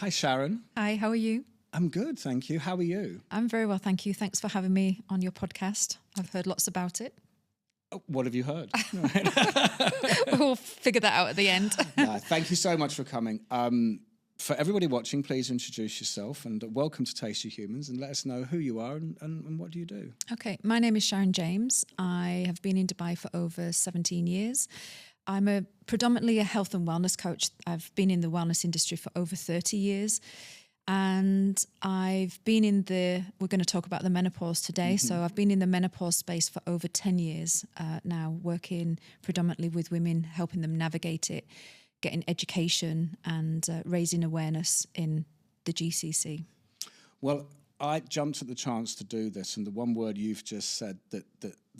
Hi, Sharon. Hi, how are you? I'm good, thank you. How are you? I'm very well, thank you. Thanks for having me on your podcast. I've heard lots about it. Oh, what have you heard? We'll figure that out at the end. Thank you so much for coming. For everybody watching, please introduce yourself and welcome to Tasty Humans and let us know who you are and what do you do. Okay, my name is Sharon James. I have been in Dubai for over 17 years. I'm predominantly a health and wellness coach. I've been in the wellness industry for over 30 years. And I've been we're going to talk about the menopause today. So I've been in the menopause space for over 10 years now, working predominantly with women, helping them navigate it, getting education and raising awareness in the GCC. Well, I jumped at the chance to do this, and the one word you've just said that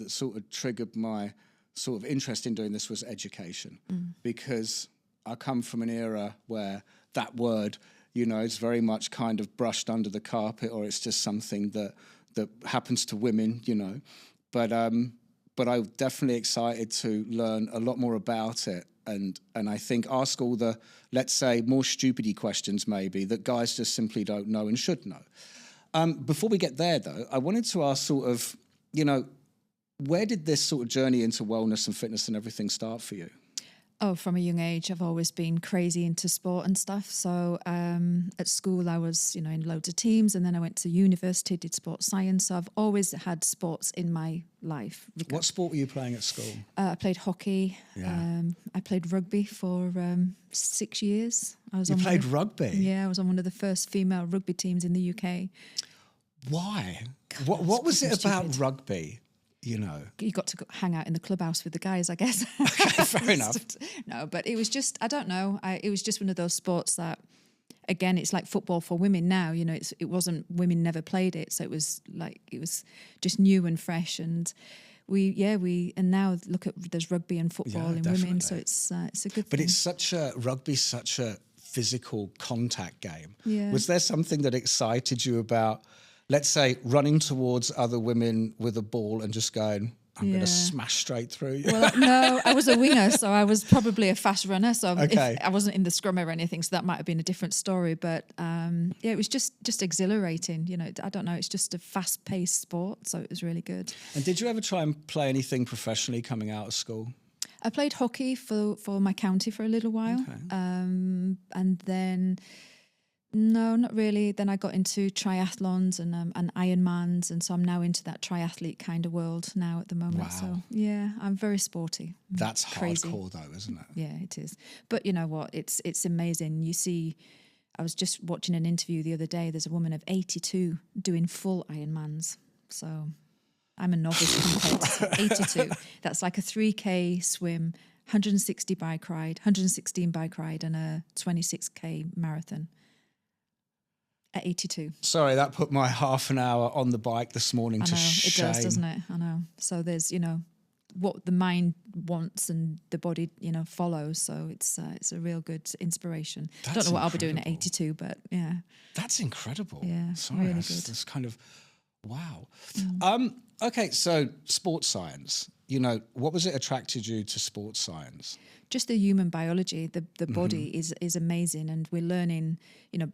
sort of triggered my sort of interest in doing this was education, because I come from an era where that word, you know, it's very much kind of brushed under the carpet, or it's just something that happens to women, you know. But I'm definitely excited to learn a lot more about it, and I think ask all the, let's say, more stupidy questions maybe that guys just simply don't know and should know. Before we get there, though, I wanted to ask sort of, you know, where did this sort of journey into wellness and fitness and everything start for you? Oh, from a young age, I've always been crazy into sport and stuff. So at school, I was, you know, in loads of teams, and then I went to university, did sports science. So I've always had sports in my life. What sport were you playing at school? I played hockey. Yeah. I played rugby for 6 years. You played rugby? Yeah, I was on one of the first female rugby teams in the UK. Why? What was it about rugby? You know, you got to hang out in the clubhouse with the guys, I guess. Okay, fair enough. No, but it was just, I don't know. It was just one of those sports that, again, it's like football for women now. You know, it wasn't, women never played it. So it was just new and fresh. And and now look at, there's rugby and football in definitely. women. So it's a good But thing. it's rugby's such a physical contact game. Yeah. Was there something that excited you about, let's say, running towards other women with a ball and just going, I'm going to smash straight through you? Well, no, I was a winger, so I was probably a fast runner. So Okay. I wasn't in the scrum or anything, so that might have been a different story. But it was just exhilarating. You know, I don't know, it's just a fast-paced sport, so it was really good. And did you ever try and play anything professionally coming out of school? I played hockey for my county for a little while. Okay. And then... No, not really. Then I got into triathlons and Ironmans, and so I'm now into that triathlete kind of world now at the moment. Wow. So yeah, I'm very sporty. That's crazy. Hardcore though, isn't it? Yeah, it is. But you know what? It's amazing. You see, I was just watching an interview the other day. There's a woman of 82 doing full Ironmans. So I'm a novice compared to 82. That's like a 3K swim, 160 bike ride, 116 bike ride, and a 26K marathon. At 82. Sorry, that put my half an hour on the bike this morning to shame. It does, doesn't it? I know. So there's, you know, what the mind wants and the body, you know, follows. So it's a real good inspiration. I don't know what I'll be doing at 82, but yeah. That's incredible. Yeah, sorry, really that's kind of, wow. Mm. Okay, so sports science. You know, what was it attracted you to sports science? Just the human biology. The body is amazing, and we're learning, you know,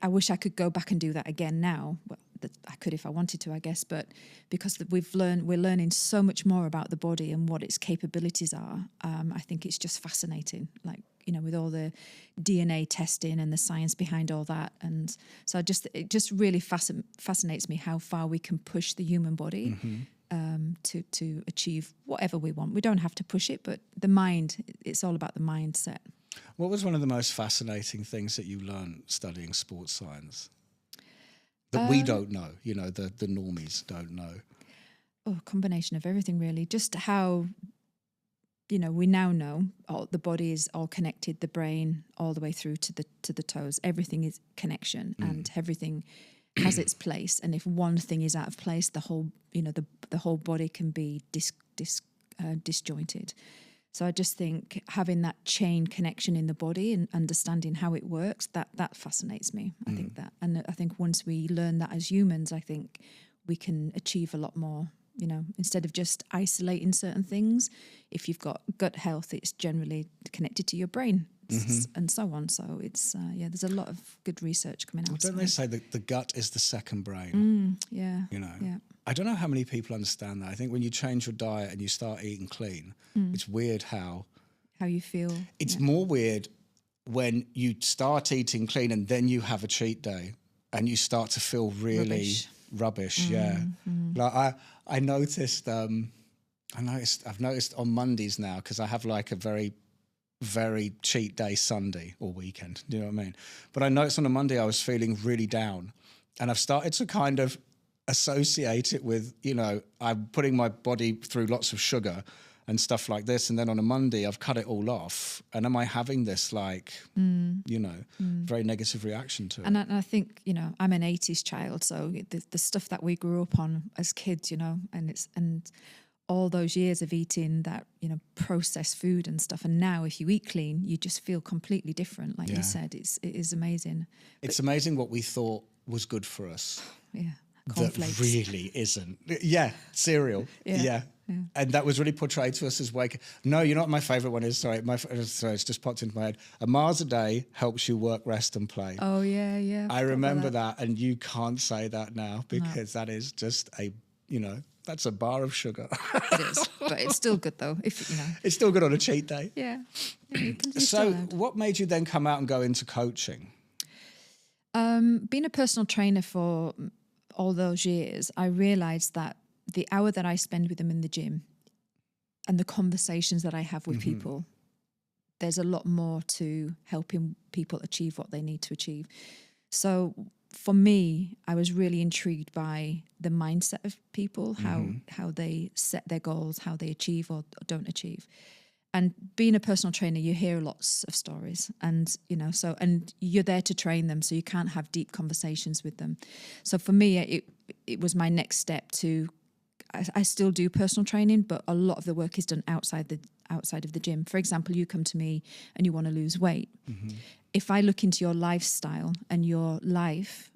I wish I could go back and do that again now. Well, I could if I wanted to, I guess, but because we're learning so much more about the body and what its capabilities are. I think it's just fascinating, like, you know, with all the DNA testing and the science behind all that. And so it just really fascinates me how far we can push the human body to achieve whatever we want. We don't have to push it, but the mind, it's all about the mindset. What was one of the most fascinating things that you learned studying sports science that we don't know, you know, the normies don't know? Oh, a combination of everything, really. Just how, you know, we now know the body is all connected, the brain all the way through to the toes. Everything is connection and everything has its place. And if one thing is out of place, the whole, you know, the whole body can be disjointed. So I just think having that chain connection in the body and understanding how it works, that fascinates me. I think that. And I think once we learn that as humans, I think we can achieve a lot more, you know, instead of just isolating certain things. If you've got gut health, it's generally connected to your brain and so on. So it's, there's a lot of good research coming out. Well, don't they say that the gut is the second brain? Yeah. You know, Yeah. I don't know how many people understand that. I think when you change your diet and you start eating clean, it's weird how you feel. It's more weird when you start eating clean and then you have a cheat day and you start to feel really rubbish. Like I've noticed on Mondays now, because I have like a very cheat day Sunday or weekend, do you know what I mean? But I noticed on a Monday I was feeling really down, and I've started to kind of associate it with, you know, I'm putting my body through lots of sugar and stuff like this, and then on a Monday I've cut it all off, and am I having this like, you know, very negative reaction to it? And I think, you know, I'm an 80s child, so the stuff that we grew up on as kids, you know, and all those years of eating that, you know, processed food and stuff, and now if you eat clean, you just feel completely different. Like you said, it is amazing. It's amazing what we thought was good for us. Yeah. Cornflakes. That really isn't. Yeah, cereal. Yeah. And that was really portrayed to us as wake. No, you know what my favourite one is? Sorry, it's just popped into my head. A Mars a day helps you work, rest and play. Oh, yeah. I remember that, and you can't say that now because that is just that's a bar of sugar. It is, but it's still good though. If you know, it's still good on a cheat day. Yeah. So, what made you then come out and go into coaching? Being a personal trainer for all those years, I realised that the hour that I spend with them in the gym and the conversations that I have with people, there's a lot more to helping people achieve what they need to achieve. So for me, I was really intrigued by the mindset of people, how they set their goals, how they achieve or don't achieve. And being a personal trainer, you hear lots of stories, and you know, and you're there to train them, so you can't have deep conversations with them. So for me, it was my next step to. I still do personal training, but a lot of the work is done outside of the gym. For example, you come to me and you want to lose weight. If I look into your lifestyle and your life,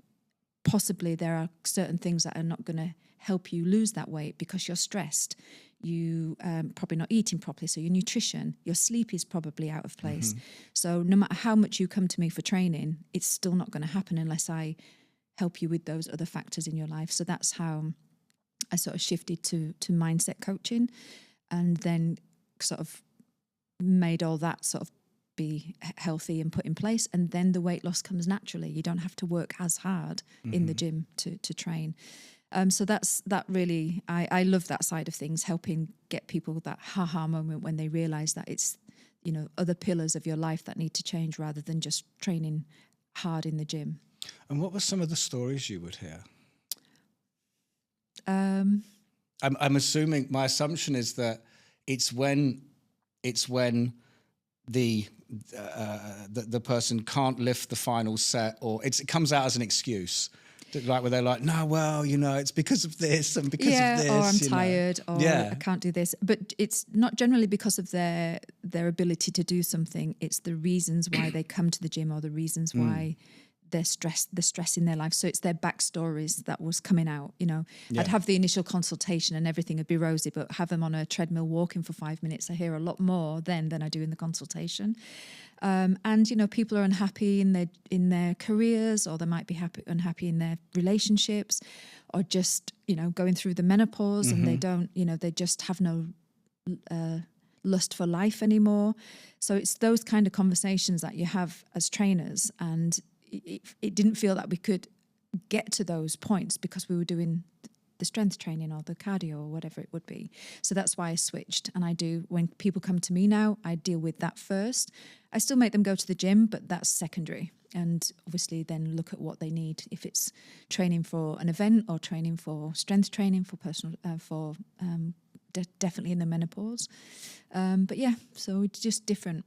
possibly there are certain things that are not going to help you lose that weight because you're stressed. You probably not eating properly, so your nutrition, your sleep is probably out of place. So no matter how much you come to me for training, it's still not going to happen unless I help you with those other factors in your life. So that's how I sort of shifted to mindset coaching, and then sort of made all that sort of be healthy and put in place, and then the weight loss comes naturally. You don't have to work as hard in the gym to train. So that really, I love that side of things, helping get people that ha-ha moment when they realise that it's, you know, other pillars of your life that need to change rather than just training hard in the gym. And what were some of the stories you would hear? I'm assuming, my assumption is that it's when the person can't lift the final set, or it comes out as an excuse. Like where they're like, no, well, you know, it's because of this and because of this. Or I'm tired, or I can't do this. But it's not generally because of their ability to do something. It's the reasons why they come to the gym, or the reasons why the stress in their life. So it's their backstories that was coming out, you know. I'd have the initial consultation and everything would be rosy, but have them on a treadmill walking for 5 minutes, I hear a lot more then than I do in the consultation. And, you know, people are unhappy in their careers, or they might be unhappy in their relationships, or just, you know, going through the menopause and they don't, you know, they just have no lust for life anymore. So it's those kind of conversations that you have as trainers, and it didn't feel that we could get to those points because we were doing the strength training or the cardio or whatever it would be. So that's why I switched. And I do, when people come to me now, I deal with that first. I still make them go to the gym, but that's secondary. And obviously then look at what they need. If it's training for an event or training for strength training for personal, definitely in the menopause. But yeah, so it's just different.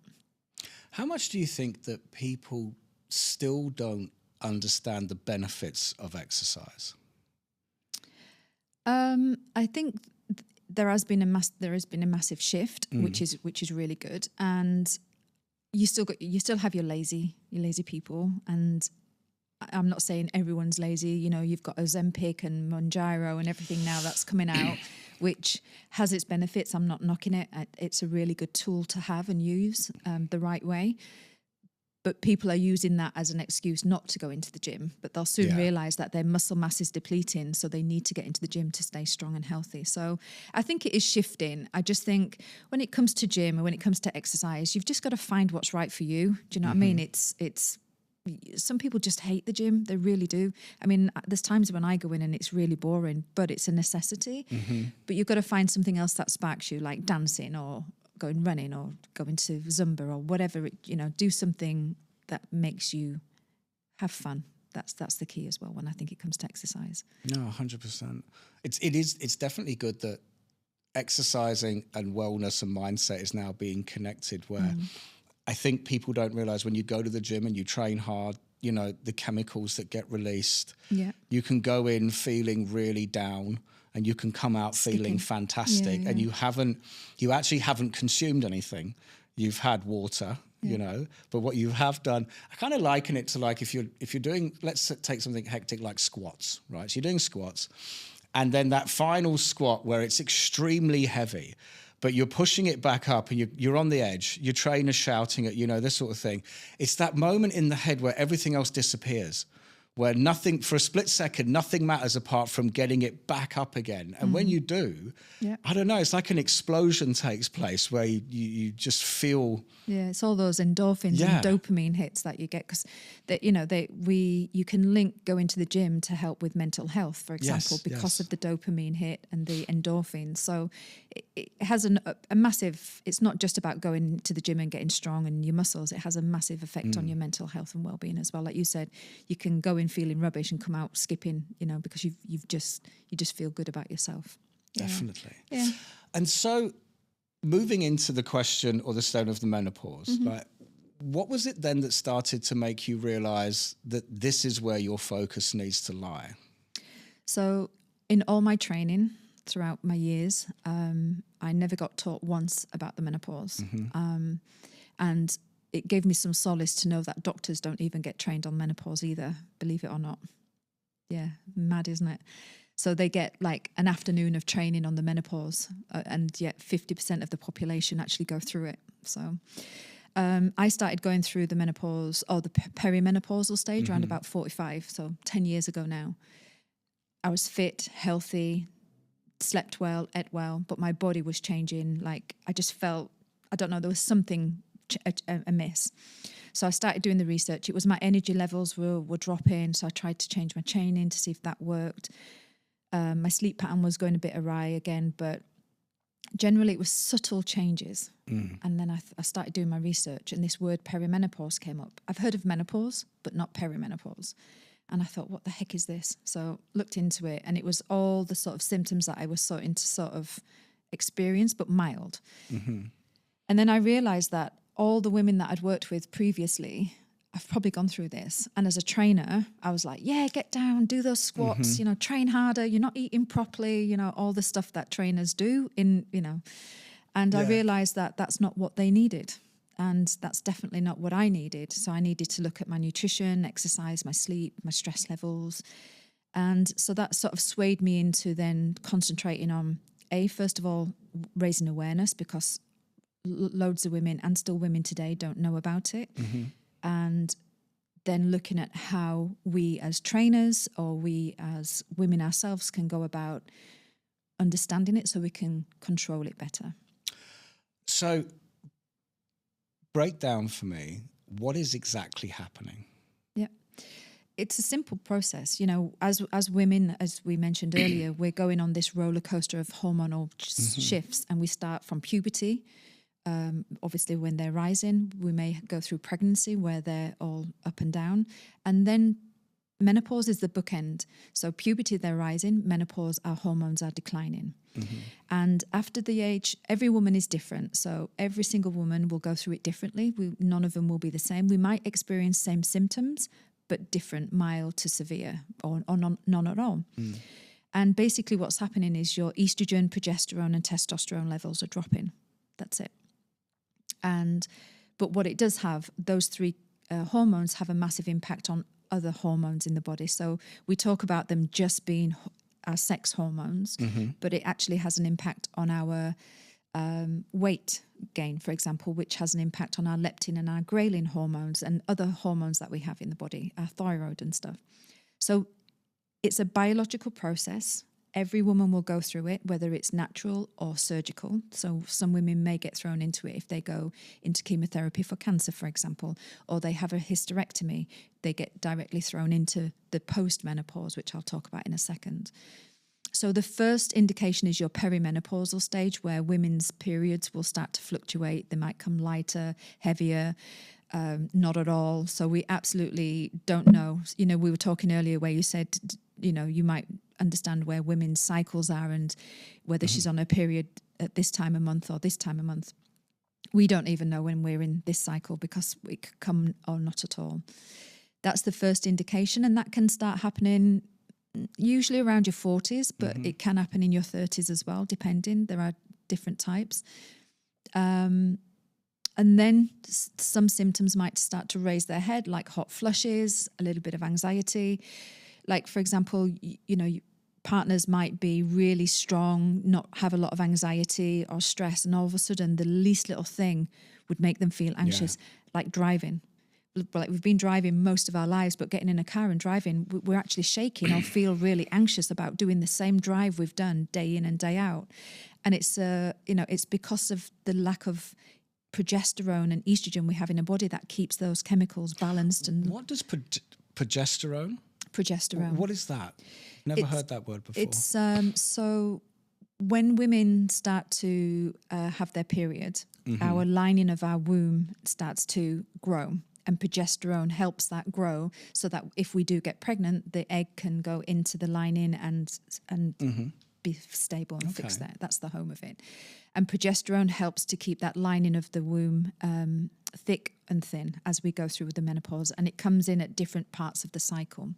How much do you think that people still don't understand the benefits of exercise? I think there has been a massive shift, which is really good, and you still have your lazy people, and I'm not saying everyone's lazy. You know, you've got Ozempic and Mounjaro and everything now that's coming out, which has its benefits. I'm not knocking it. It's a really good tool to have and use the right way. But people are using that as an excuse not to go into the gym, but they'll soon realize that their muscle mass is depleting, so they need to get into the gym to stay strong and healthy. So I think it is shifting. I just think when it comes to gym and when it comes to exercise, you've just got to find what's right for you. Do you know what I mean? It's some people just hate the gym. They really do. I mean, there's times when I go in and it's really boring, but it's a necessity. But you've got to find something else that sparks you, like dancing or going running or going to Zumba or whatever, do something that makes you have fun. That's the key as well when I think it comes to exercise. No, 100%. It's definitely good that exercising and wellness and mindset is now being connected, where I think people don't realize when you go to the gym and you train hard, the chemicals that get released. Yeah. You can go in feeling really down and you can come out feeling fantastic, and you actually haven't consumed anything. You've had water, but what you have done, I kind of liken it to like if you're doing, let's take something hectic like squats, right? So you're doing squats, and then that final squat where it's extremely heavy, but you're pushing it back up and you're on the edge, your trainer's shouting at, this sort of thing. It's that moment in the head where everything else disappears, where nothing, for a split second, nothing matters apart from getting it back up again. And when you do, I don't know, it's like an explosion takes place where you just feel... Yeah, it's all those endorphins and dopamine hits that you get, because you can link going to the gym to help with mental health, for example, because of the dopamine hit and the endorphins. So it has a massive... It's not just about going to the gym and getting strong and your muscles. It has a massive effect on your mental health and well-being as well. Like you said, you can go in feeling rubbish and come out skipping, because you just feel good about yourself. Definitely. Yeah. And so moving into the question or the stone of the menopause, like what was it then that started to make you realize that this is where your focus needs to lie? So in all my training throughout my years, I never got taught once about the menopause. And it gave me some solace to know that doctors don't even get trained on menopause either, believe it or not. Yeah, mad, isn't it? So they get like an afternoon of training on the menopause, and yet 50% of the population actually go through it. So I started going through the menopause or the perimenopausal stage around about 45, so 10 years ago now. I was fit, healthy, slept well, ate well, but my body was changing. Like I just felt, I don't know, there was something amiss. So I started doing the research. It was my energy levels were dropping, so I tried to change my training to see if that worked. My sleep pattern was going a bit awry again, but generally it was subtle changes. And then I started doing my research, and this word perimenopause came up. I've heard of menopause, but not perimenopause. And I thought, what the heck is this? So looked into it, and it was all the sort of symptoms that I was starting to sort of experience, but mild. And then I realized that all the women that I'd worked with previously, I've probably gone through this. And as a trainer, I was like, yeah, get down, do those squats, train harder, you're not eating properly, all the stuff that trainers do And I realized that that's not what they needed. And that's definitely not what I needed. So I needed to look at my nutrition, exercise, my sleep, my stress levels. And so that sort of swayed me into then concentrating on, first of all, raising awareness, because loads of women, and still women today, don't know about it. And then looking at how we as trainers or we as women ourselves can go about understanding it so we can control it better. So break down for me, what is exactly happening? Yeah. It's a simple process. As women, as we mentioned earlier, we're going on this roller coaster of hormonal shifts, and we start from puberty. Obviously, when they're rising, we may go through pregnancy where they're all up and down. And then menopause is the bookend. So puberty, they're rising. Menopause, our hormones are declining. And after the age, every woman is different. So every single woman will go through it differently. None of them will be the same. We might experience same symptoms, but different, mild to severe, or none at all. And basically what's happening is your estrogen, progesterone and testosterone levels are dropping. That's it. But what it does have, those three hormones have a massive impact on other hormones in the body. So we talk about them just being our sex hormones, but it actually has an impact on our weight gain, for example, which has an impact on our leptin and our ghrelin hormones and other hormones that we have in the body, our thyroid and stuff. So it's a biological process. Every woman will go through it, whether it's natural or surgical. So some women may get thrown into it if they go into chemotherapy for cancer, for example, or they have a hysterectomy. They get directly thrown into the post-menopause, which I'll talk about in a second. So the first indication is your perimenopausal stage, where women's periods will start to fluctuate. They might come lighter, heavier, not at all. So we absolutely don't know. You know, we were talking earlier where you said, you know, you might understand where women's cycles are and whether she's on her period at this time of month or this time of month. We don't even know when we're in this cycle because it could come or not at all. That's the first indication, and that can start happening usually around your 40s, but it can happen in your 30s as well, depending. There are different types. And then some symptoms might start to raise their head, like hot flushes, a little bit of anxiety. Like, for example, you know, partners might be really strong, not have a lot of anxiety or stress, and all of a sudden the least little thing would make them feel anxious, like driving. Like we've been driving most of our lives, but getting in a car and driving, we're actually shaking or feel really anxious about doing the same drive we've done day in and day out. And it's, you know, it's because of the lack of progesterone and estrogen we have in a body that keeps those chemicals balanced. And what does progesterone? Progesterone. What is that? Never heard that word before. It's so when women start to have their period, our lining of our womb starts to grow, and progesterone helps that grow so that if we do get pregnant, the egg can go into the lining and be stable and fix that. That's the home of it. And progesterone helps to keep that lining of the womb thick and thin as we go through the menopause, and it comes in at different parts of the cycle.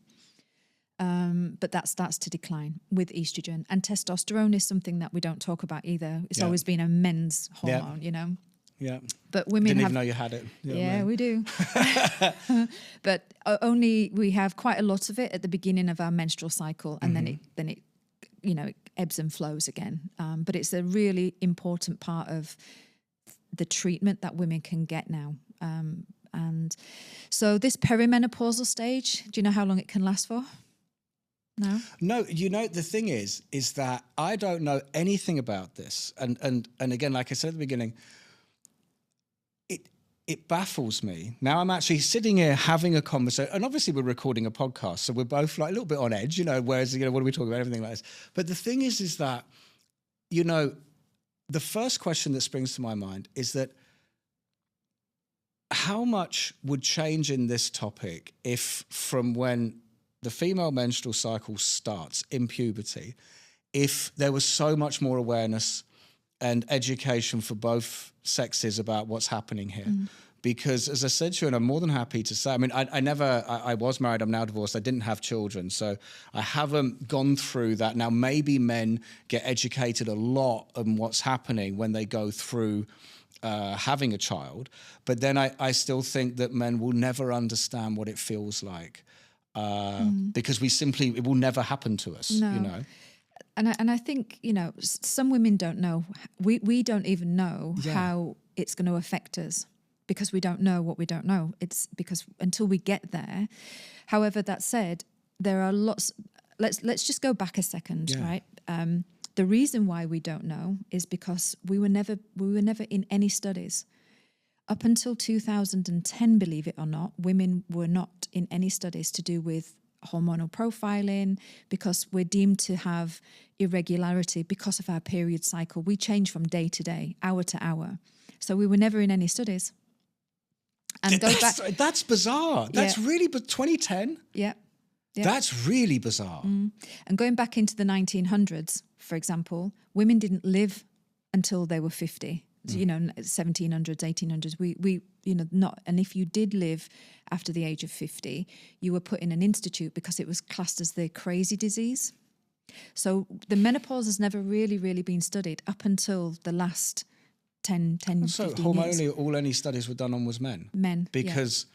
But that starts to decline with estrogen. And testosterone is something that we don't talk about either. It's always been a men's hormone, you know. Yeah. But women didn't even know you had it. We do. But only we have quite a lot of it at the beginning of our menstrual cycle, and then it you know, it ebbs and flows again. But it's a really important part of the treatment that women can get now. And so this perimenopausal stage, do you know how long it can last for? No, you know, the thing is that I don't know anything about this. And again, like I said at the beginning, it baffles me. Now I'm actually sitting here having a conversation, and obviously we're recording a podcast, so we're both like a little bit on edge, you know, whereas, you know, what are we talking about, everything like this. But the thing is that, you know, the first question that springs to my mind is that how much would change in this topic if from when the female menstrual cycle starts in puberty, if there was so much more awareness and education for both sexes about what's happening here? Because as I said to you, and I'm more than happy to say, I mean, I was married, I'm now divorced, I didn't have children, so I haven't gone through that. Now, maybe men get educated a lot on what's happening when they go through having a child, but then I still think that men will never understand what it feels like. Because it will never happen to us, you know. And I think, you know, some women don't know. We don't even know how it's going to affect us because we don't know what we don't know. It's because until we get there. However, that said, there are lots. Let's just go back a second, right? The reason why we don't know is because we were never in any studies. Up until 2010, believe it or not, women were not in any studies to do with hormonal profiling because we're deemed to have irregularity because of our period cycle. We change from day to day, hour to hour. So we were never in any studies. And that's bizarre. That's really, but 2010? Yeah. That's really bizarre. And going back into the 1900s, for example, women didn't live until they were 50. You know, 1700s, 1800s, we you know, not, and if you did live after the age of 50, you were put in an institute because it was classed as the crazy disease. So the menopause has never really been studied up until the last 10, 15 so years. Hormonally, all any studies were done on was men? Men, Because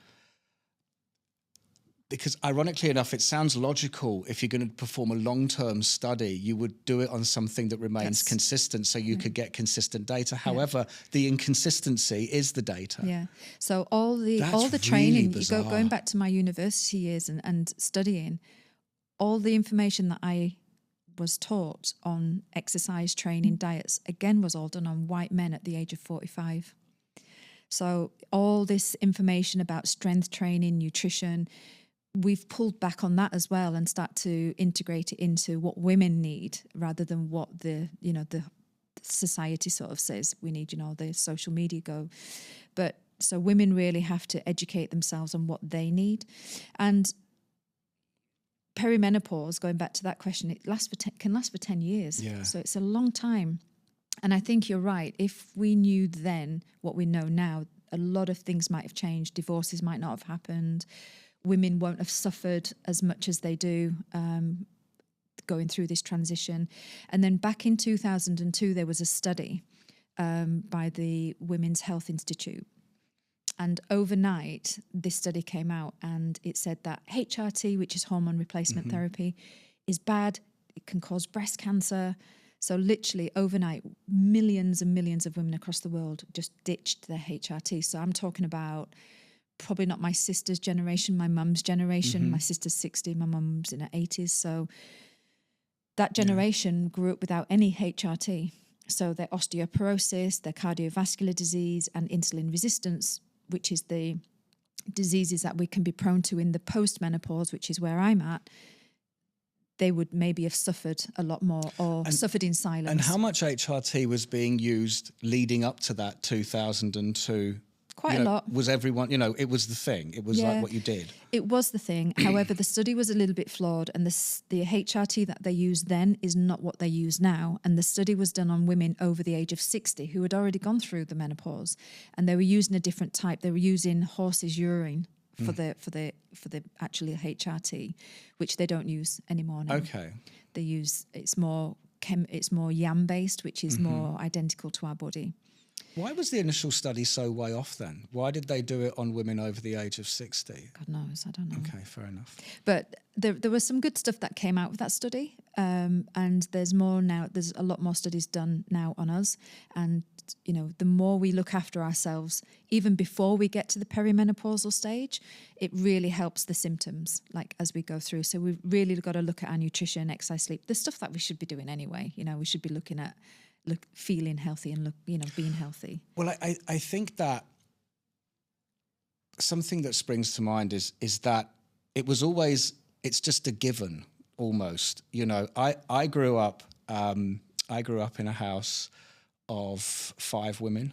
because ironically enough, it sounds logical. If you're going to perform a long-term study, you would do it on something that remains consistent, so you could get consistent data. However, the inconsistency is the data. Yeah. So all the That's training, really going back to my university years and studying, all the information that I was taught on exercise, training, diets, again, was all done on white men at the age of 45. So all this information about strength training, nutrition, we've pulled back on that as well and start to integrate it into what women need rather than what the society sort of says we need, the social media go. But so women really have to educate themselves on what they need. And perimenopause, going back to that question, it can last for 10 years. Yeah. So it's a long time. And I think you're right. If we knew then what we know now, a lot of things might have changed. Divorces might not have happened. Women won't have suffered as much as they do going through this transition. And then back in 2002, there was a study by the Women's Health Institute. And overnight, this study came out and it said that HRT, which is hormone replacement therapy, is bad. It can cause breast cancer. So literally overnight, millions and millions of women across the world just ditched their HRT. So I'm talking about probably not my sister's generation, my mum's generation. My sister's 60, my mum's in her 80s. So that generation grew up without any HRT. So their osteoporosis, their cardiovascular disease and insulin resistance, which is the diseases that we can be prone to in the post-menopause, which is where I'm at, they would maybe have suffered a lot more or suffered in silence. And how much HRT was being used leading up to that 2002? Quite a lot. Was everyone, it was the thing. It was like what you did. It was the thing. However, the study was a little bit flawed, and the HRT that they used then is not what they use now. And the study was done on women over the age of 60 who had already gone through the menopause, and they were using a different type. They were using horse's urine for the actually HRT, which they don't use anymore now. Okay. They use it's more yam based, which is more identical to our body. Why was the initial study so way off then? Why did they do it on women over the age of 60? God knows, I don't know. Okay, fair enough. But there was some good stuff that came out of that study, and there's more now. There's a lot more studies done now on us, and the more we look after ourselves, even before we get to the perimenopausal stage, it really helps the symptoms, like as we go through. So we've really got to look at our nutrition, exercise, sleep, the stuff that we should be doing anyway. We should be looking at feeling healthy and being healthy. Well, I think that something that springs to mind is that it's just a given almost. I grew up in a house of 5 women.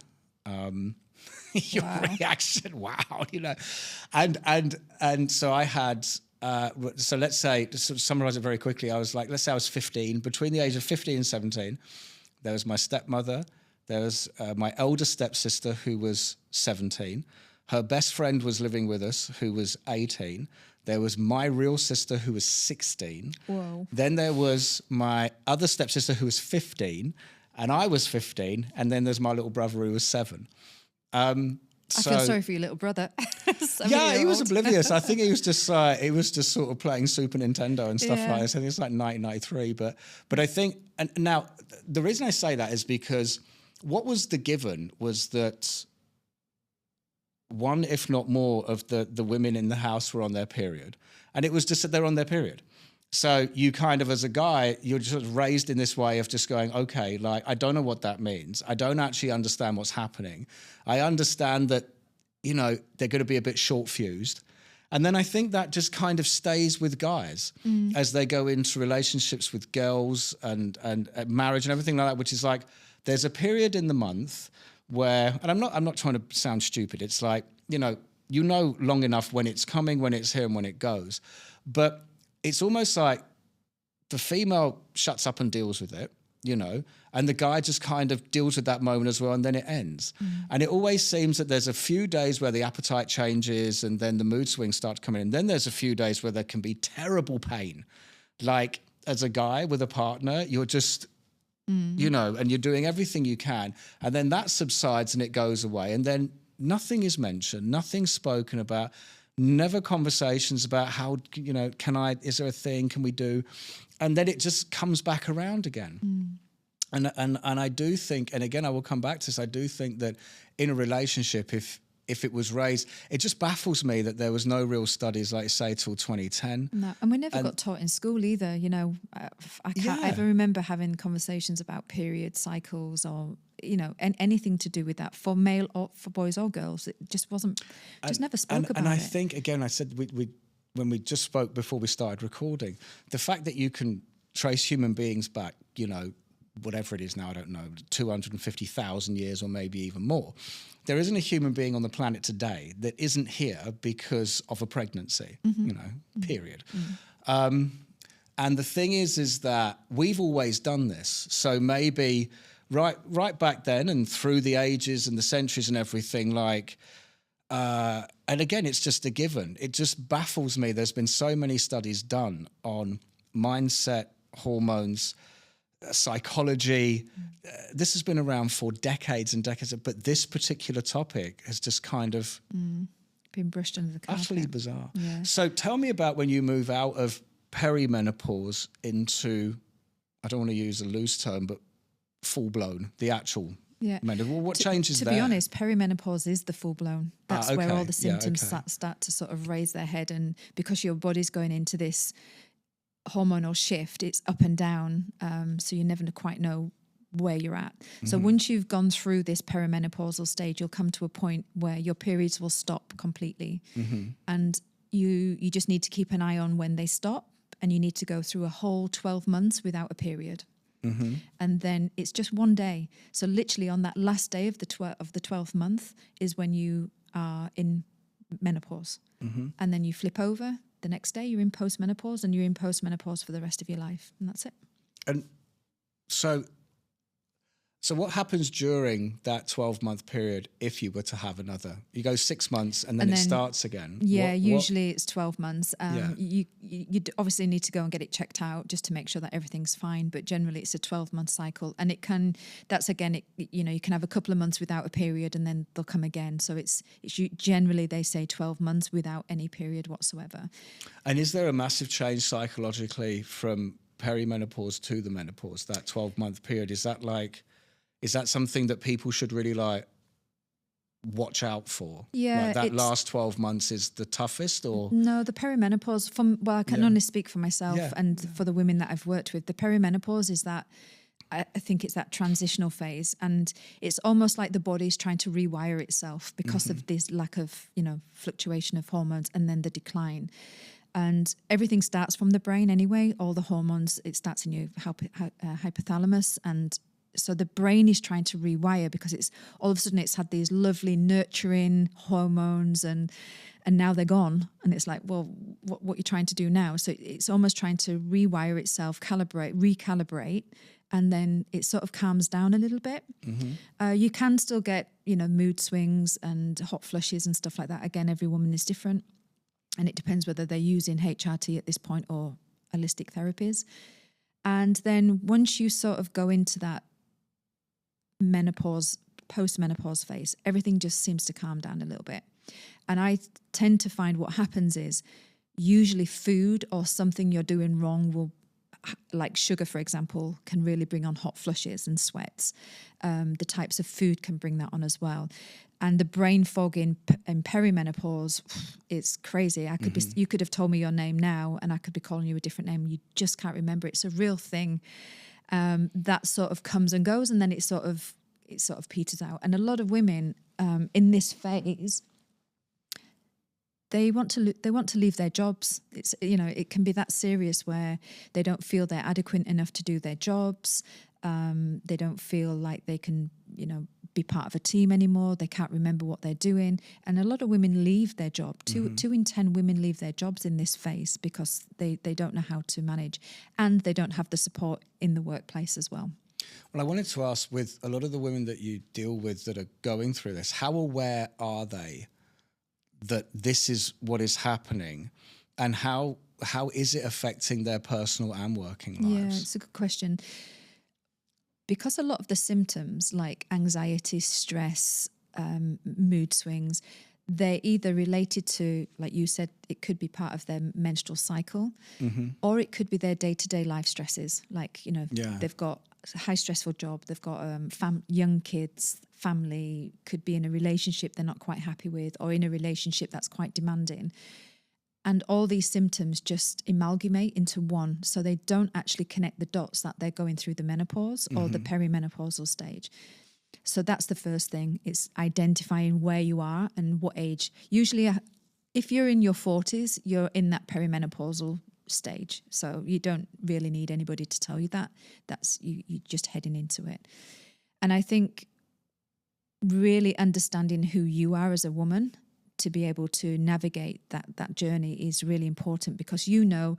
Your reaction, wow, and so I had. So let's say, to sort of summarize it very quickly, let's say I was 15. Between the age of 15 and 17, there was my stepmother, there was my elder stepsister who was 17. Her best friend was living with us who was 18. There was my real sister who was 16. Whoa. Then there was my other stepsister who was 15, and I was 15. And then there's my little brother who was 7. I feel sorry for your little brother. Yeah, he was oblivious. I think he was just sort of playing Super Nintendo and stuff like this. I think it's like 1993. But I think, and now the reason I say that is because what was the given was that one, if not more, of the women in the house were on their period, and it was just that they're on their period. So you kind of, as a guy, you're just raised in this way of just going, okay, like, I don't know what that means. I don't actually understand what's happening. I understand that, they're going to be a bit short-fused. And then I think that just kind of stays with guys as they go into relationships with girls and marriage and everything like that, which is like, there's a period in the month where, and I'm not trying to sound stupid. It's like, long enough when it's coming, when it's here and when it goes. But it's almost like the female shuts up and deals with it, and the guy just kind of deals with that moment as well, and then it ends. And it always seems that there's a few days where the appetite changes and then the mood swings start to come in. And then there's a few days where there can be terrible pain. Like, as a guy with a partner, you're just, and you're doing everything you can. And then that subsides and it goes away. And then nothing is mentioned, nothing's spoken about. never conversations about how, you know, is there a thing, can we do? And then it just comes back around again. And I do think, and again, I will come back to this, I do think that in a relationship, if it was raised, it just baffles me that there was no real studies, like say, till 2010. No, and we never got taught in school either. You know, I can't ever remember having conversations about period cycles or, you know, anything to do with that for male or for boys or girls. It just wasn't, just never spoke about it. And I think, again, I said when we just spoke before we started recording, the fact that you can trace human beings back, you know, whatever it is now, I don't know, 250,000 years or maybe even more. There isn't a human being on the planet today that isn't here because of a pregnancy, you know, period. And the thing is that we've always done this. So maybe right back then and through the ages and the centuries and everything, like, and again, it's just a given. It just baffles me. There's been so many studies done on mindset, hormones, psychology. This has been around for decades and decades, but this particular topic has just kind of been brushed under the carpet. Utterly bizarre. Yeah. So tell me about when you move out of perimenopause into, I don't want to use a loose term, but full-blown, the actual menopause. Well, what changes there? To be honest, perimenopause is the full-blown. That's where all the symptoms okay. start to sort of raise their head, and because your body's going into this hormonal shift, it's up and down, so you never quite know where you're at. So once you've gone through this perimenopausal stage, you'll come to a point where your periods will stop completely, and you just need to keep an eye on when they stop, and you need to go through a whole 12 months without a period. And then it's just one day. So literally on that last day of the 12th month is when you are in menopause, and then you flip over. The next day you're in post-menopause, and you're in post-menopause for the rest of your life, and that's it. And so what happens during that 12-month period if you were to have another? You go 6 months and then it starts again. Yeah, usually it's 12 months. You obviously need to go and get it checked out just to make sure that everything's fine, but generally it's a 12-month cycle, and you know, you can have a couple of months without a period and then they'll come again. So it's generally they say 12 months without any period whatsoever. And is there a massive change psychologically from perimenopause to the menopause, that 12-month period? Is that something that people should really like watch out for? Yeah, like that last 12 months is the toughest, or no? The perimenopause, I can only speak for myself and for the women that I've worked with. The perimenopause is that I think it's that transitional phase, and it's almost like the body's trying to rewire itself because of this lack of, you know, fluctuation of hormones and then the decline. And everything starts from the brain anyway. All the hormones, it starts in your hypothalamus, and so the brain is trying to rewire because it's all of a sudden it's had these lovely nurturing hormones and now they're gone. And it's like, well, what you're trying to do now? So it's almost trying to rewire itself, recalibrate, and then it sort of calms down a little bit. You can still get, you know, mood swings and hot flushes and stuff like that. Again, every woman is different, and it depends whether they're using HRT at this point or holistic therapies. And then once you sort of go into that menopause, post-menopause phase, everything just seems to calm down a little bit. And I tend to find what happens is usually food or something you're doing wrong will, like sugar, for example, can really bring on hot flushes and sweats. The types of food can bring that on as well. And the brain fog in perimenopause, it's crazy. I could be, you could have told me your name now and I could be calling you a different name. You just can't remember. It's a real thing. That sort of comes and goes, and then it sort of peters out. And a lot of women in this phase, they want to leave their jobs. It's, you know, it can be that serious where they don't feel they're adequate enough to do their jobs. They don't feel like they can, you know, be part of a team anymore. They can't remember what they're doing. And a lot of women leave their job. 2 in 10 women leave their jobs in this phase because they don't know how to manage, and they don't have the support in the workplace as well. Well, I wanted to ask, with a lot of the women that you deal with that are going through this, how aware are they that this is what is happening, and how is it affecting their personal and working lives? Yeah, it's a good question. Because a lot of the symptoms like anxiety, stress, mood swings, they're either related to, like you said, it could be part of their menstrual cycle, or it could be their day-to-day life stresses. Like, they've got a high stressful job, they've got young kids, family, could be in a relationship they're not quite happy with, or in a relationship that's quite demanding. And all these symptoms just amalgamate into one. So they don't actually connect the dots that they're going through the menopause or the perimenopausal stage. So that's the first thing. It's identifying where you are and what age. Usually, if you're in your 40s, you're in that perimenopausal stage. So you don't really need anybody to tell you that. That's you're just heading into it. And I think really understanding who you are as a woman to be able to navigate that journey is really important, because you know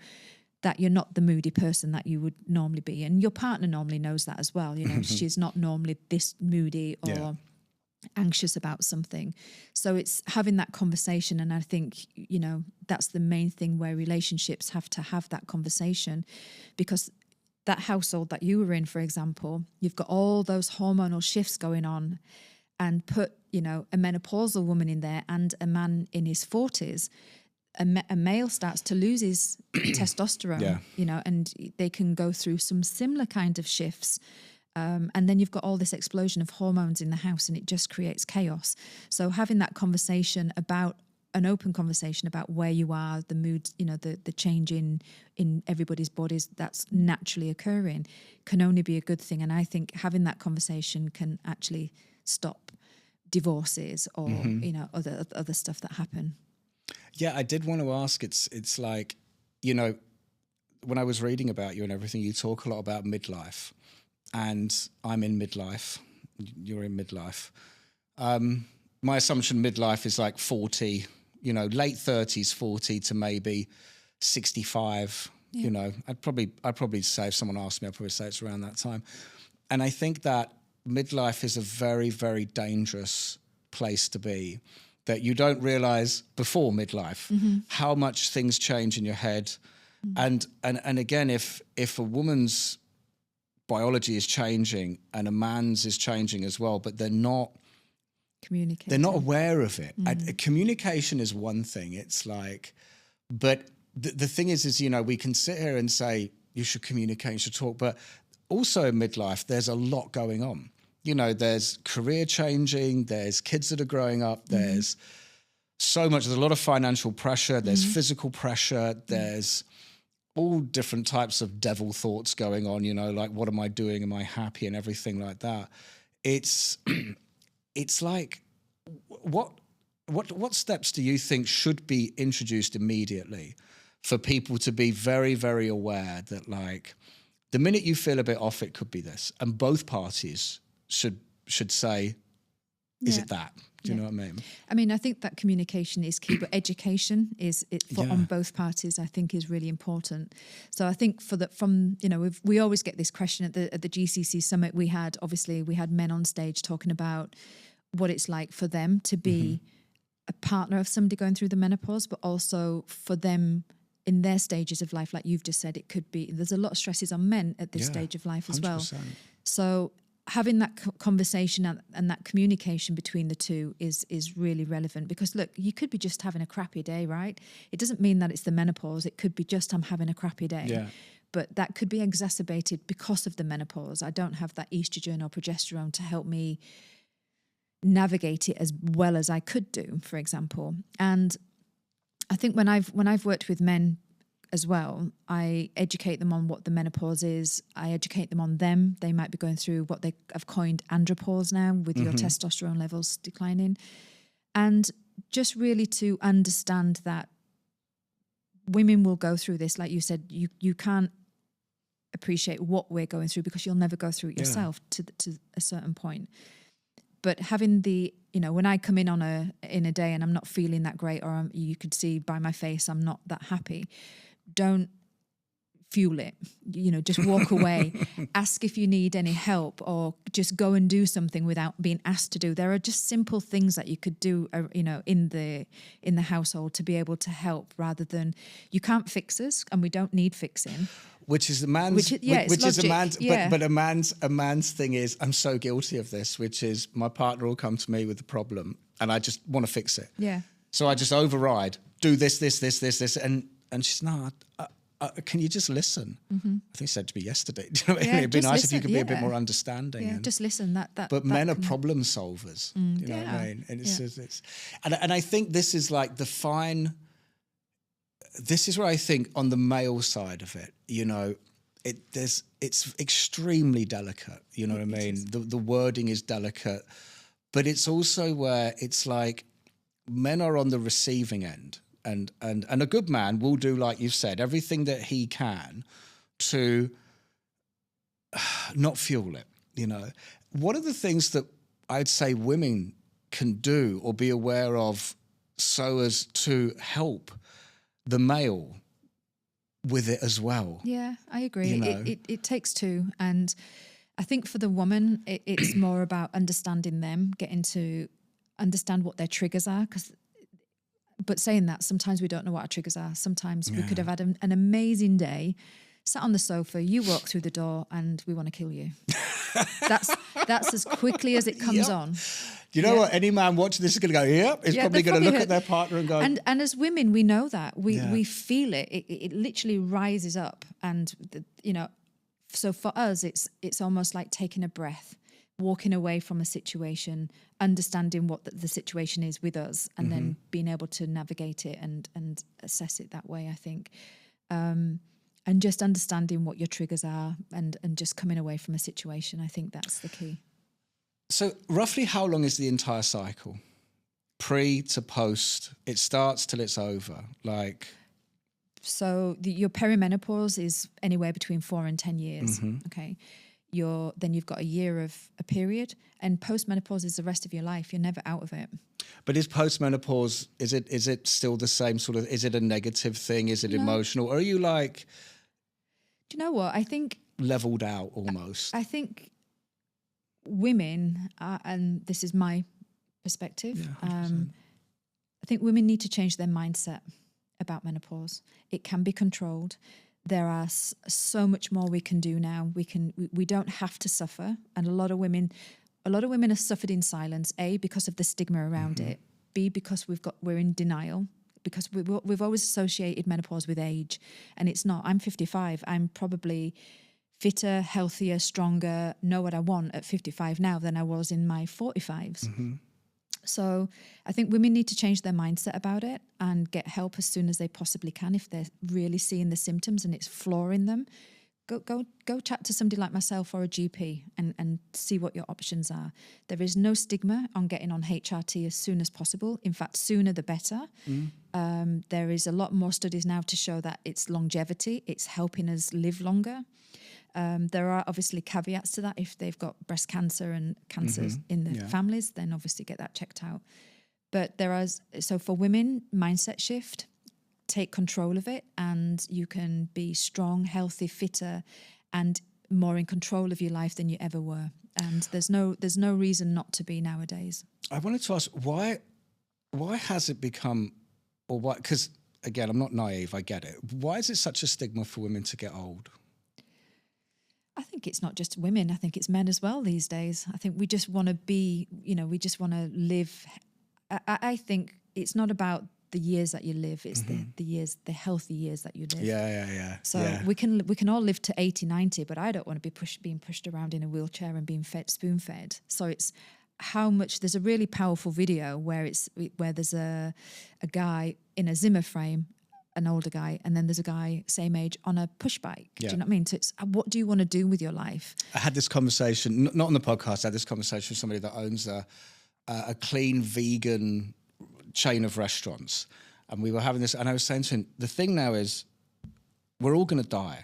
that you're not the moody person that you would normally be. And your partner normally knows that as well. She's not normally this moody or anxious about something. So it's having that conversation. And I think, that's the main thing, where relationships have to have that conversation, because that household that you were in, for example, you've got all those hormonal shifts going on, and put, a menopausal woman in there and a man in his 40s, a male starts to lose his testosterone, and they can go through some similar kind of shifts. And then you've got all this explosion of hormones in the house, and it just creates chaos. So having that conversation about, an open conversation about where you are, the mood, the change in everybody's bodies that's naturally occurring, can only be a good thing. And I think having that conversation can actually stop divorces or, other stuff that happen. Yeah, I did want to ask, it's like, when I was reading about you and everything, you talk a lot about midlife, and I'm in midlife, you're in midlife. My assumption midlife is like 40, late 30s, 40 to maybe 65, I'd probably say, if someone asked me, I'd probably say it's around that time. And I think that midlife is a very, very dangerous place to be, that you don't realize before midlife how much things change in your head. And again, if a woman's biology is changing and a man's is changing as well, but they're not communicating, they're not aware of it. Communication is one thing. It's like, but the thing is, we can sit here and say, you should communicate, you should talk, but also in midlife, there's a lot going on. There's career changing, there's kids that are growing up, there's so much, there's a lot of financial pressure, there's physical pressure, there's all different types of devil thoughts going on, like, what am I doing? Am I happy? And everything like that. It's like, what steps do you think should be introduced immediately for people to be very, very aware that, like, the minute you feel a bit off, it could be this, and both parties should say, is it that? Do you know what I mean? I mean, I think that communication is key, but education on both parties, I think, is really important. So I think we always get this question at the GCC summit. We had men on stage talking about what it's like for them to be a partner of somebody going through the menopause, but also for them in their stages of life, like you've just said, it could be, there's a lot of stresses on men at this stage of life as 100%. Well. So having that conversation and that communication between the two is really relevant, because look, you could be just having a crappy day, right? It doesn't mean that it's the menopause. It could be just, I'm having a crappy day. Yeah. But that could be exacerbated because of the menopause. I don't have that estrogen or progesterone to help me navigate it as well as I could do, for example. And I think when I've worked with men as well, I educate them on what the menopause is. I educate them on them. They might be going through what they have coined andropause now, with your testosterone levels declining. And just really to understand that women will go through this. Like you said, you can't appreciate what we're going through because you'll never go through it yourself to a certain point. But having when I come in in a day and I'm not feeling that great, or you could see by my face I'm not that happy, don't fuel it. Just walk away. Ask if you need any help, or just go and do something without being asked to do. There are just simple things that you could do, in the household to be able to help, rather than, you can't fix us, and we don't need fixing. Which is a man's, but a man's thing is, I'm so guilty of this, which is my partner will come to me with a problem and I just want to fix it. Yeah. So I just override, do this, and she's, no, can you just listen? I think she said to me yesterday. Do you know what I mean? It'd be nice if you could be a bit more understanding. Yeah, just listen. But men are problem solvers. You know what I mean? And and I think this is like the fine. This is where I think on the male side of it, you know, it's extremely delicate. You know what I mean? The wording is delicate, but it's also where it's like men are on the receiving end. And a good man will do, like you've said, everything that he can to not fuel it, you know. What are the things that I'd say women can do or be aware of so as to help the male with it as well? Yeah, I agree. You know? It takes two. And I think for the woman, it's more about understanding them, getting to understand what their triggers are, but saying that, sometimes we don't know what our triggers are. Sometimes we could have had an amazing day, sat on the sofa, you walk through the door and we want to kill you. That's as quickly as it comes on. You know what? Any man watching this is going to go, is probably going to look at their partner and go... And as women, we know that. We feel it. It literally rises up. And, you know, so for us, it's almost like taking a breath, walking away from a situation, understanding what the situation is with us, and then being able to navigate it and assess it that way, I think. And just understanding what your triggers are and just coming away from a situation. I think that's the key. So roughly how long is the entire cycle? Pre to post? It starts till it's over, like... So your perimenopause is anywhere between 4 and 10 years, okay? Then you've got a year of a period, and post-menopause is the rest of your life. You're never out of it. But is post-menopause, is it still the same sort of, is it a negative thing? Is it emotional? Or are you like... Do you know what? I think... Leveled out almost. I think women, and this is my perspective, I think women need to change their mindset about menopause. It can be controlled. There are so much more we can do now. We don't have to suffer, and a lot of women have suffered in silence. A, because of the stigma around it. B, because we're in denial, because we've always associated menopause with age, and it's not. I'm 55. I'm probably fitter, healthier, stronger, know what I want at 55 now than I was in my 45s. So I think women need to change their mindset about it and get help as soon as they possibly can if they're really seeing the symptoms and it's flooring them. Go chat to somebody like myself or a GP and see what your options are. There is no stigma on getting on HRT as soon as possible. In fact, sooner the better. There is a lot more studies now to show that it's longevity. It's helping us live longer. There are obviously caveats to that. If they've got breast cancer and cancers in the families, then obviously get that checked out. But so for women, mindset shift, take control of it, and you can be strong, healthy, fitter, and more in control of your life than you ever were. And there's no reason not to be nowadays. I wanted to ask, why has it become, or why? Because again, I'm not naive, I get it. Why is it such a stigma for women to get old? I think it's not just women. I think it's men as well these days. I think we just want to be, we just want to live. I think it's not about the years that you live. It's the healthy years that you live. Yeah. So we can all live to 80, 90, but I don't want to be being pushed around in a wheelchair and being spoon-fed. So it's how much. There's a really powerful video where there's a guy in a Zimmer frame, an older guy, and then there's a guy same age on a push bike. Do you know what I mean? So it's, what do you want to do with your life? I had this conversation, not on the podcast, I had this conversation with somebody that owns a clean vegan chain of restaurants. And we were having this, and I was saying to him, the thing now is we're all going to die.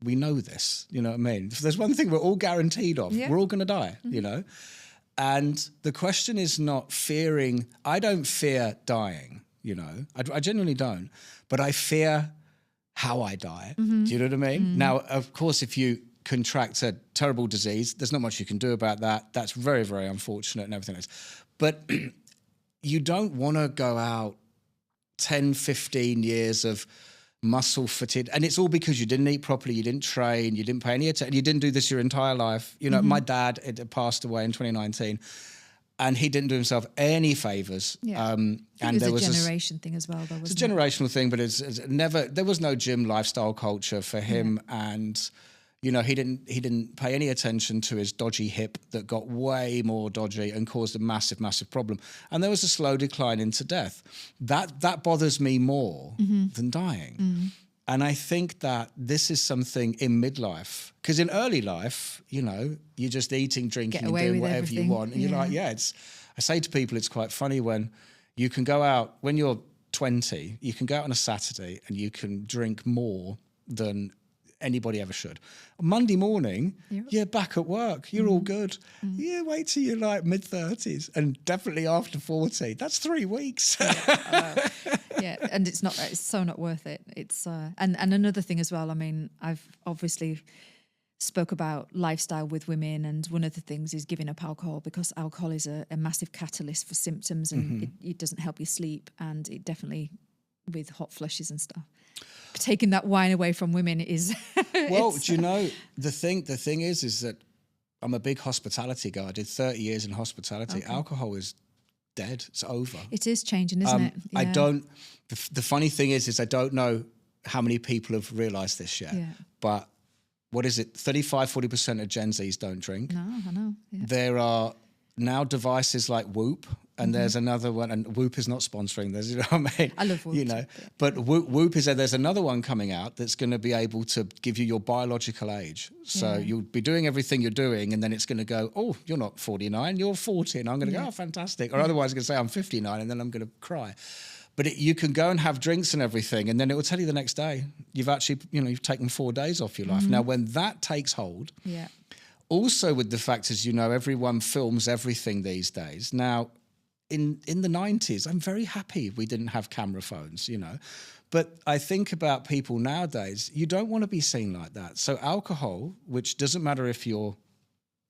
We know this, you know what I mean? If there's one thing we're all guaranteed of, we're all going to die, you know? And the question is not fearing, I don't fear dying, you know? I genuinely don't. But I fear how I die. Do you know what I mean? Now, of course, if you contract a terrible disease, there's not much you can do about that. That's very, very unfortunate and everything else. But you don't want to go out 10, 15 years of muscle fatigue. And it's all because you didn't eat properly, you didn't train, you didn't pay any attention, you didn't do this your entire life. You know, my dad had passed away in 2019. And he didn't do himself any favors. Yeah. And it there was was a generation thing as well, though, it's wasn't a generational thing, but it's never, there was no gym lifestyle culture for him. Yeah. And, you know, he didn't pay any attention to his dodgy hip that got way more dodgy and caused a massive, massive problem. And there was a slow decline into death. That bothers me more than dying. And I think that this is something in midlife, because in early life, you know, you're just eating, drinking, and doing whatever everything. you want. And you're like, I say to people, it's quite funny when you can go out, when you're 20, you can go out on a Saturday and you can drink more than anybody ever should. Monday morning, you're back at work. You're all good. Yeah, wait till you're like mid-30s and definitely after 40. That's 3 weeks. Yeah, and it's so not worth it. It's and another thing as well. I mean, I've obviously spoke about lifestyle with women, and one of the things is giving up alcohol, because alcohol is a massive catalyst for symptoms, and it doesn't help you sleep, and it definitely, with hot flushes and stuff. Taking that wine away from women is well, do you know, the thing is that I'm a big hospitality guy. I did 30 years in hospitality. Okay. Alcohol is dead. It's over. It is changing, isn't it? Yeah. I don't, the funny thing is I don't know how many people have realised this yet, but what is it? 35-40% of Gen Zs don't drink. No, I know. Yeah. There are now devices like Whoop, and there's another one, and Whoop is not sponsoring this, you know what I mean? I love Whoop. You know, but Whoop is there's another one coming out that's going to be able to give you your biological age. So you'll be doing everything you're doing, and then it's going to go, oh, you're not 49, you're 40. And I'm going to go, oh, fantastic. Or otherwise, I'm going to say I'm 59, and then I'm going to cry. But you can go and have drinks and everything, and then it will tell you the next day, you've actually, you know, you've taken 4 days off your life. Now, when that takes hold, also with the fact, as you know, everyone films everything these days. Now, in the 90s, I'm very happy we didn't have camera phones, you know. But I think about people nowadays, you don't want to be seen like that. So alcohol, which doesn't matter if you're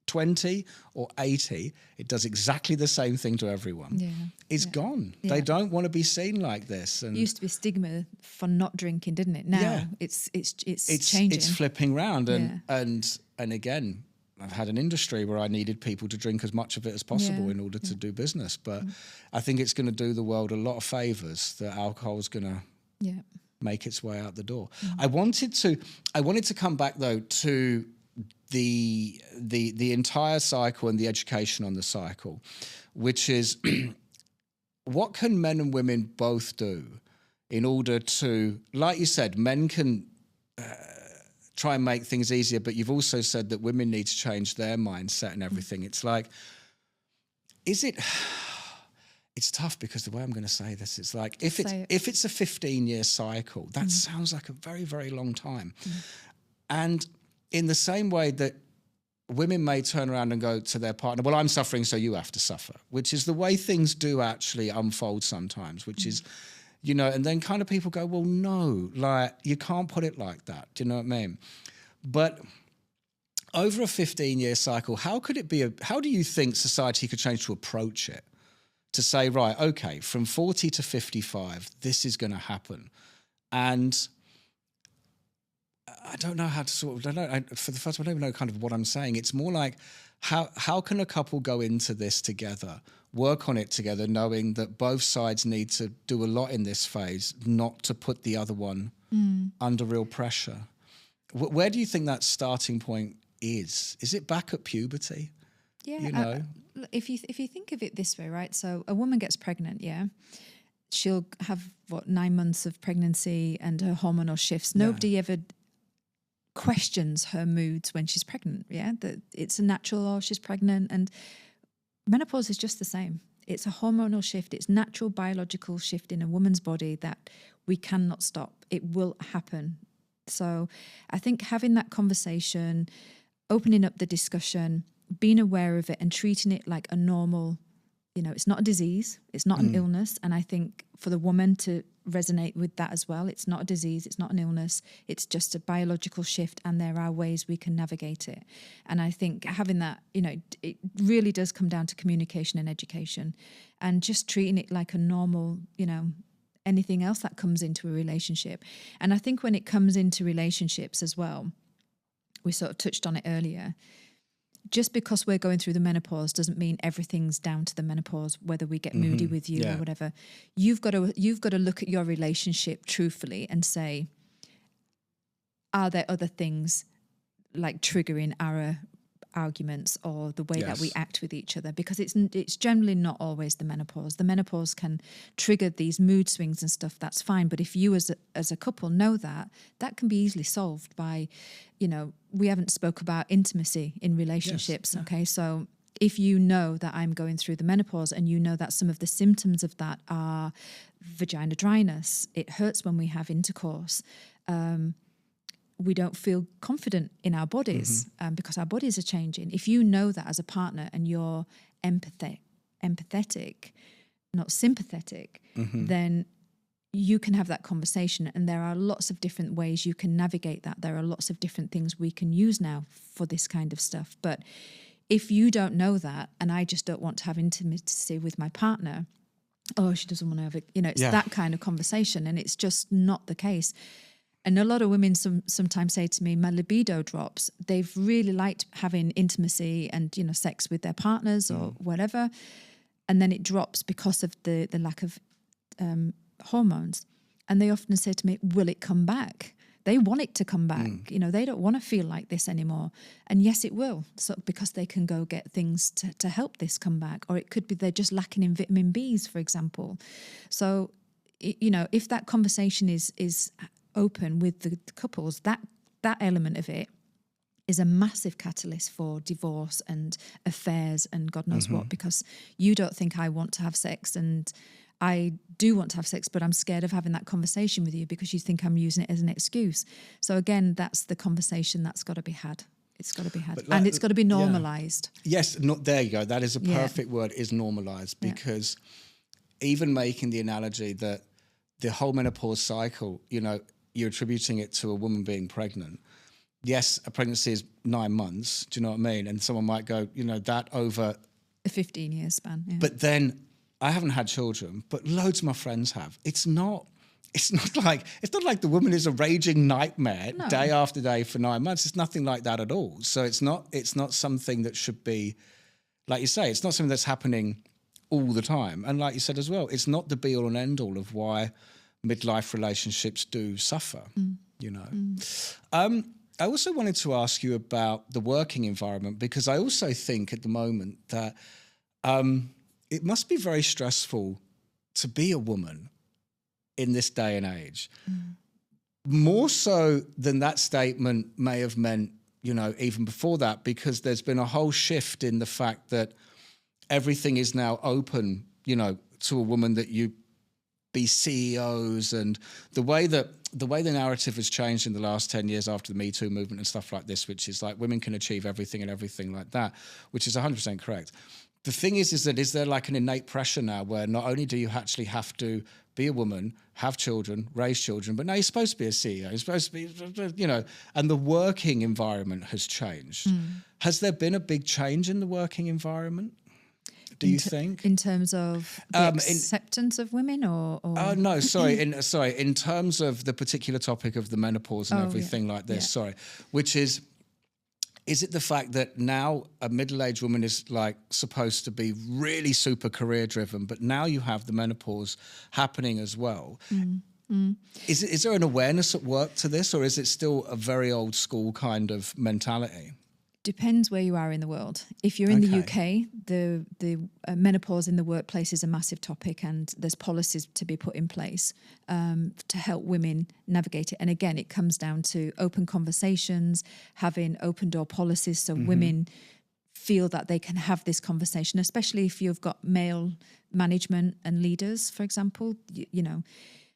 20 or 80, it does exactly the same thing to everyone, is gone. They don't want to be seen like this. And it used to be stigma for not drinking, didn't it? Now it's changing. It's flipping round. And again, I've had an industry where I needed people to drink as much of it as possible in order to do business. But I think it's going to do the world a lot of favours that alcohol is going to make its way out the door. I wanted to come back though to the entire cycle and the education on the cycle, which is what can men and women both do in order to, like you said, men can try and make things easier, but you've also said that women need to change their mindset and everything. It's like, it's tough because the way I'm going to say this is like, if it's a 15-year cycle, that sounds like a very, very long time. And in the same way that women may turn around and go to their partner, well, I'm suffering, so you have to suffer, which is the way things do actually unfold sometimes, which is, you know, and then kind of people go, well, no, like, you can't put it like that. Do you know what I mean? But over a 15-year cycle, how do you think society could change to approach it? To say, right, okay, from 40 to 55, this is going to happen. And I don't know how to for the first time, I don't even know kind of what I'm saying. It's more like, how can a couple go into this together, work on it together, knowing that both sides need to do a lot in this phase, not to put the other one under real pressure? Where do you think that starting point is? Is it back at puberty? Yeah, you know, if you think of it this way, right? So a woman gets pregnant, she'll have 9 months of pregnancy and her hormonal shifts. Nobody ever questions her moods when she's pregnant. That it's a natural, or she's pregnant. And menopause is just the same. It's a hormonal shift. It's natural biological shift in a woman's body that we cannot stop. It will happen. So I think having that conversation, opening up the discussion, being aware of it and treating it like a normal, you know, it's not a disease, it's not an illness. And I think for the woman to resonate with that as well, it's not a disease, it's not an illness, it's just a biological shift, and there are ways we can navigate it. And I think having that, you know, it really does come down to communication and education, and just treating it like a normal, you know, anything else that comes into a relationship. And I think when it comes into relationships as well, we sort of touched on it earlier, just because we're going through the menopause doesn't mean everything's down to the menopause, whether we get moody with you or whatever. You've got to look at your relationship truthfully and say, are there other things like triggering our arguments or the way that we act with each other? Because it's generally not always the menopause. The menopause can trigger these mood swings and stuff, that's fine. But if you as a couple know that can be easily solved by, we haven't spoke about intimacy in relationships. Okay. So if you know that I'm going through the menopause and you know that some of the symptoms of that are vagina dryness, it hurts when we have intercourse, we don't feel confident in our bodies because our bodies are changing. If you know that as a partner and you're empathetic, not sympathetic, then you can have that conversation. And there are lots of different ways you can navigate that. There are lots of different things we can use now for this kind of stuff. But if you don't know that, and I just don't want to have intimacy with my partner, she doesn't want to have it, it's that kind of conversation. And it's just not the case. And a lot of women sometimes say to me, my libido drops. They've really liked having intimacy and, sex with their partners or whatever. And then it drops because of the lack of hormones. And they often say to me, will it come back? They want it to come back. They don't want to feel like this anymore. And yes, it will. So because they can go get things to help this come back. Or it could be they're just lacking in vitamin Bs, for example. So, if that conversation is open with the couples, that element of it is a massive catalyst for divorce and affairs and God knows what, because you don't think I want to have sex and I do want to have sex, but I'm scared of having that conversation with you because you think I'm using it as an excuse. So again, that's the conversation that's got to be had. It's got to be had, and it's got to be normalized. Yes, there you go. That is a perfect word, is normalized, because even making the analogy that the whole menopause cycle, you're attributing it to a woman being pregnant. Yes, a pregnancy is 9 months. Do you know what I mean? And someone might go, that over a 15-year span. Yeah. But then I haven't had children, but loads of my friends have. It's not like the woman is a raging nightmare day after day for 9 months. It's nothing like that at all. So it's not something that should be, like you say, it's not something that's happening all the time. And like you said as well, it's not the be all and end all of why midlife relationships do suffer, I also wanted to ask you about the working environment, because I also think at the moment that it must be very stressful to be a woman in this day and age. More so than that statement may have meant, even before that, because there's been a whole shift in the fact that everything is now open, to a woman, that you be CEOs, and the way the narrative has changed in the last 10 years after the Me Too movement and stuff like this, which is like women can achieve everything and everything like that, which is 100% correct. The thing is there like an innate pressure now where not only do you actually have to be a woman, have children, raise children, but now you're supposed to be a CEO, you're supposed to be, and the working environment has changed. Has there been a big change in the working environment? Do you think, in terms of the acceptance of women, or? No, sorry. In terms of the particular topic of the menopause and everything like this. Sorry, which is it the fact that now a middle-aged woman is like supposed to be really super career-driven, but now you have the menopause happening as well? Is there an awareness at work to this, or is it still a very old school kind of mentality? Depends where you are in the world. If you're in the UK, the menopause in the workplace is a massive topic, and there's policies to be put in place to help women navigate it. And again, it comes down to open conversations, having open door policies so women feel that they can have this conversation, especially if you've got male management and leaders, for example,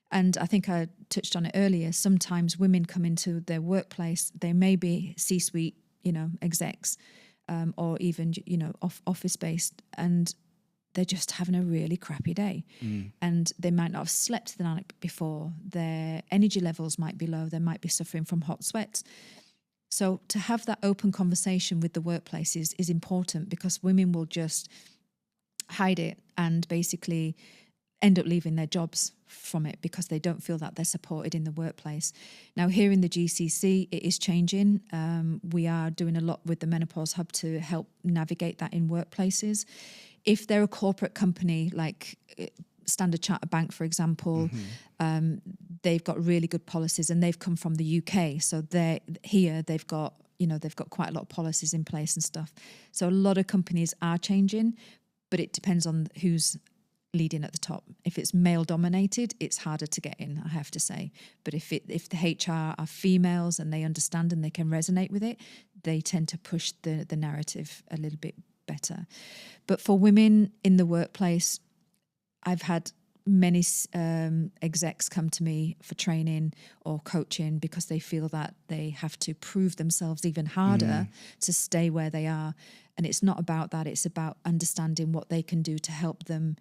And I think I touched on it earlier. Sometimes women come into their workplace, they may be C-suite, execs, or even, office-based, and they're just having a really crappy day. And they might not have slept the night before. Their energy levels might be low. They might be suffering from hot sweats. So to have that open conversation with the workplace is important, because women will just hide it and basically end up leaving their jobs from it because they don't feel that they're supported in the workplace. Now, here in the GCC, it is changing. We are doing a lot with the Menopause Hub to help navigate that in workplaces. If they're a corporate company like Standard Chartered Bank, for example, they've got really good policies, and they've come from the UK. So they've got quite a lot of policies in place and stuff. So a lot of companies are changing, but it depends on who's leading at the top. If it's male dominated, it's harder to get in, I have to say. But if the HR are females and they understand and they can resonate with it, they tend to push the narrative a little bit better. But for women in the workplace, I've had many execs come to me for training or coaching because they feel that they have to prove themselves even harder to stay where they are. And it's not about that. It's about understanding what they can do to help them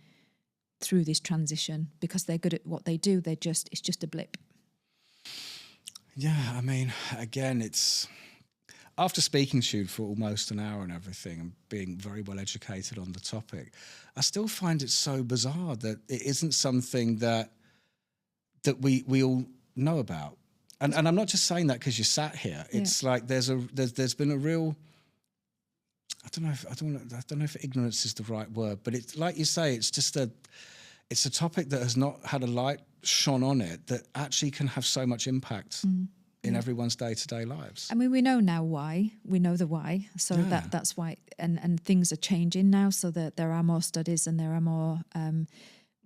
through this transition, because they're good at what they do. It's just a blip. Yeah, I mean, again, it's after speaking to you for almost an hour and everything and being very well educated on the topic, I still find it so bizarre that it isn't something that we all know about. And I'm not just saying that because you sat here. It's like there's been a real, I don't know if ignorance is the right word, but it's like you say, it's a topic that has not had a light shone on it that actually can have so much impact in everyone's day-to-day lives. I mean, we know now why. We know the why. So that's why, and things are changing now, so that there are more studies and there are more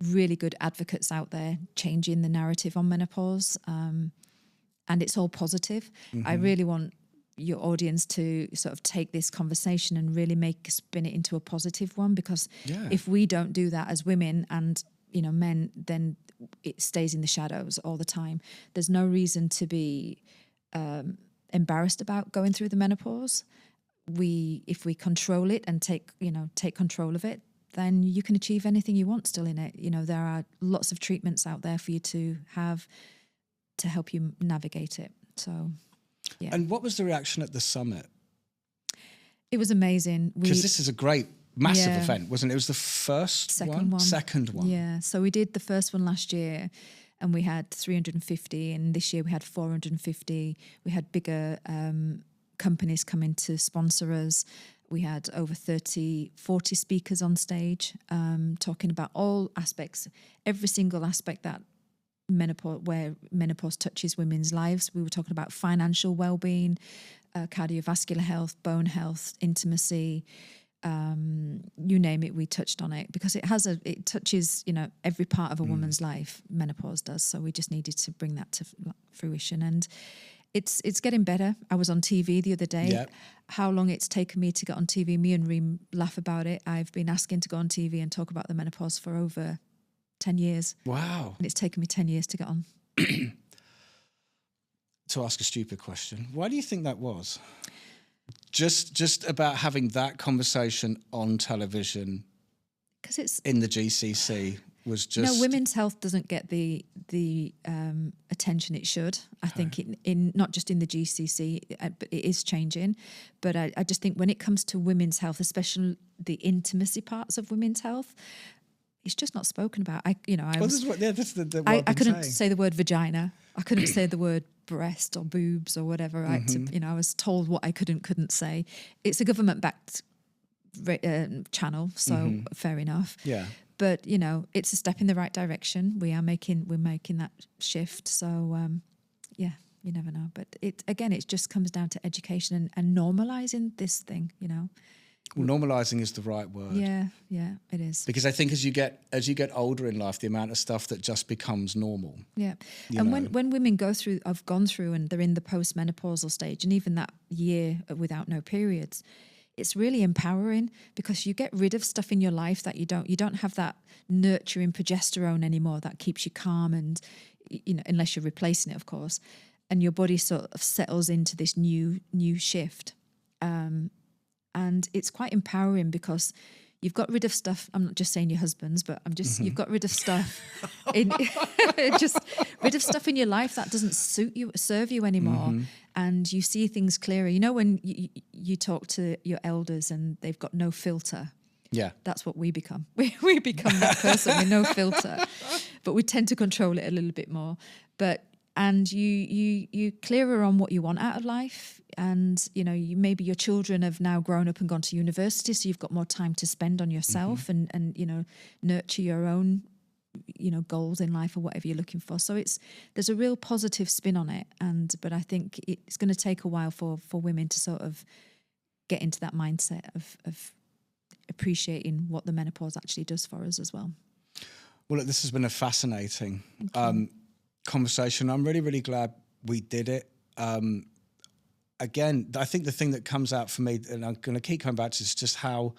really good advocates out there changing the narrative on menopause. And it's all positive. I really want your audience to sort of take this conversation and really spin it into a positive one, because if we don't do that as women and men, then it stays in the shadows all the time. There's no reason to be embarrassed about going through the menopause. If we control it and take control of it, then you can achieve anything you want still in it. There are lots of treatments out there for you to have to help you navigate it. So yeah. And what was the reaction at the summit? It was amazing. Because this is a great, massive event, wasn't it? It was the second one. Yeah. So we did the first one last year and we had 350, and this year we had 450. We had bigger companies come in to sponsor us. We had over 40 speakers on stage talking about all aspects, every single aspect that where menopause touches women's lives. We were talking about financial well-being, cardiovascular health, bone health, intimacy, you name it, we touched on it, because it touches every part of a woman's life. Menopause does. So we just needed to bring that to fruition, and it's getting better. I was on TV the other day. Yep. How long it's taken me to get on TV? Me and Reem laugh about it. I've been asking to go on TV and talk about the menopause for over 10 years. Wow. And it's taken me 10 years to get on. To ask a stupid question, why do you think that was? Just about having that conversation on television, because it's in the GCC was just women's health doesn't get the attention it should. I think in not just in the GCC, but it is changing. But I just think when it comes to women's health, especially the intimacy parts of women's health, it's just not spoken about. I couldn't say the word vagina. I couldn't say the word breast or boobs or whatever. I was told what I couldn't say. It's a government-backed channel, so fair enough. Yeah. But it's a step in the right direction. We're making that shift. So you never know. But it just comes down to education and normalizing this thing. Well, normalizing is the right word. Yeah, it is. Because I think as you get older in life, the amount of stuff that just becomes normal. Yeah. And when women have gone through and they're in the post-menopausal stage, and even that year without no periods, it's really empowering, because you get rid of stuff in your life that you don't have that nurturing progesterone anymore that keeps you calm, and unless you're replacing it, of course, and your body sort of settles into this new shift. And it's quite empowering, because you've got rid of stuff. I'm not just saying your husbands, but you've got rid of stuff just rid of stuff in your life that doesn't serve you anymore. And you see things clearer. When you talk to your elders and they've got no filter, Yeah. That's what we become. We become that person with no filter, but we tend to control it a little bit more. And you clearer on what you want out of life, and maybe your children have now grown up and gone to university, so you've got more time to spend on yourself and nurture your own goals in life or whatever you're looking for. So there's a real positive spin on it, but I think it's going to take a while for women to sort of get into that mindset of appreciating what the menopause actually does for us as well. Well, look, this has been a fascinating conversation. I'm really, really glad we did it. Again, I think the thing that comes out for me, and I'm going to keep coming back to, is just how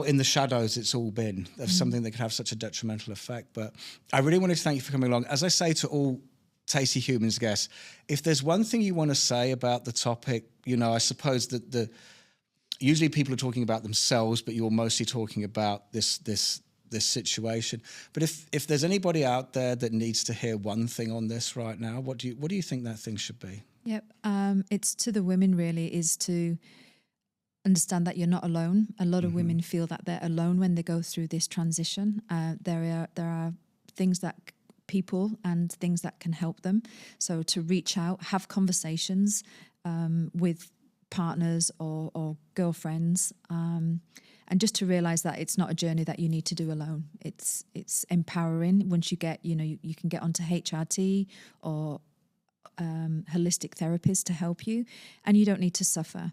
in the shadows it's all been of something that could have such a detrimental effect. But I really wanted to thank you for coming along. As I say to all Tasty Humans guests, if there's one thing you want to say about the topic, I suppose that usually people are talking about themselves, but you're mostly talking about this situation. But if there's anybody out there that needs to hear one thing on this right now, what do you think that thing should be? Yep, it's to the women really, is to understand that you're not alone. A lot of women feel that they're alone when they go through this transition. There are things that people and things that can help them. So to reach out, have conversations with partners or girlfriends, and just to realize that it's not a journey that you need to do alone. It's empowering once you get, you can get onto HRT or holistic therapists to help you, and you don't need to suffer.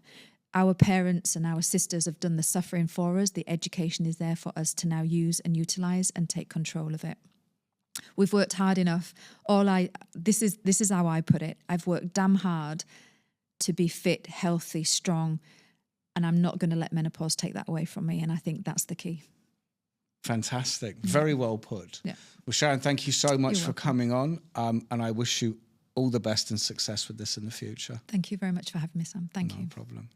Our parents and our sisters have done the suffering for us. The education is there for us to now use and utilize and take control of it. We've worked hard enough. This is how I put it. I've worked damn hard to be fit, healthy, strong, and I'm not going to let menopause take that away from me. And I think that's the key. Fantastic. Very well put. Yeah. Well, Sharon, thank you so much for coming on, and I wish you all the best and success with this in the future. Thank you very much for having me, Sam. Thank you. No problem.